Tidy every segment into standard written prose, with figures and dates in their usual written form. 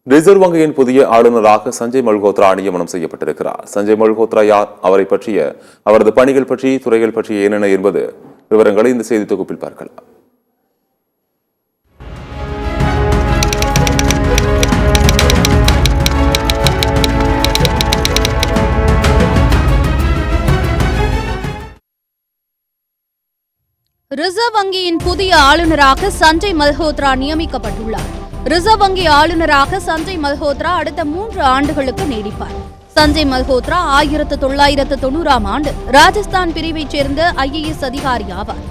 Reserve வங்கியின் புதிய ஆளுநராக சஞ்சய் மல்ஹோத்ரா நியமனம் செய்யப்பட்டிருக்கிறார். சஞ்சய் மல்ஹோத்ரா யார், அவரை பற்றிய அவரது பணிகள் பற்றி, துறைகள் பற்றி என்னென்ன என்பது விவரங்களை இந்த செய்தி தொகுப்பில் பார்க்கலாம். ரிசர்வ் வங்கியின் புதிய ஆளுநராக சஞ்சய் மல்ஹோத்ரா நியமிக்கப்பட்டுள்ளார். ரிசர்வ் வங்கி ஆளுநராக சஞ்சய் மல்ஹோத்ரா அடுத்த 3 ஆண்டுகளுக்கு நீடிப்பார். சஞ்சய் மல்ஹோத்ரா 1990ஆம் ஆண்டு ராஜஸ்தான் பிரிவைச் சேர்ந்த IAS அதிகாரி ஆவார்.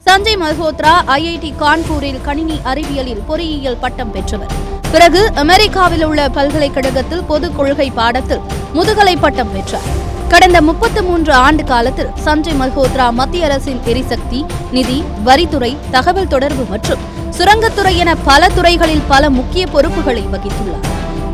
சஞ்சய் மல்ஹோத்ரா IIT கான்பூரில் கணினி அறிவியலில் பொறியியல் பட்டம் பெற்றவர். பிறகு அமெரிக்காவில் உள்ள பல்கலைக்கழகத்தில் பொது கொள்கை பாடத்தில் முதுகலை பட்டம் பெற்றார். கடந்த 33 ஆண்டு காலத்தில் சஞ்சய் மல்ஹோத்ரா மத்திய அரசின் எரிசக்தி, நிதி, வரித்துறை, தகவல் தொடர்பு மற்றும் சுரங்கத்துறை என பல துறைகளில் பல முக்கிய பொறுப்புகளை வகித்துள்ளார்.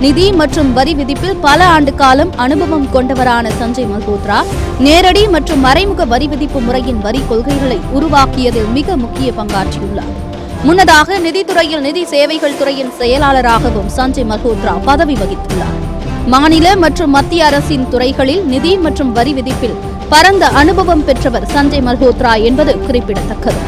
நிதி மற்றும் வரி விதிப்பில் பல ஆண்டு காலம் அனுபவம் கொண்டவரான சஞ்சய் மல்ஹோத்ரா நேரடி மற்றும் மறைமுக வரி விதிப்பு முறையின் வரி கொள்கைகளை உருவாக்கியதில் மிக முக்கிய பங்காற்றியுள்ளார். முன்னதாக நிதித்துறையில் நிதி சேவைகள் துறையின் செயலாளராகவும் சஞ்சய் மல்ஹோத்ரா பதவி வகித்துள்ளார். மாநில மற்றும் மத்திய அரசின் துறைகளில் நிதி மற்றும் வரி விதிப்பில் பரந்த அனுபவம் பெற்றவர் சஞ்சய் மல்ஹோத்ரா என்பது குறிப்பிடத்தக்கது.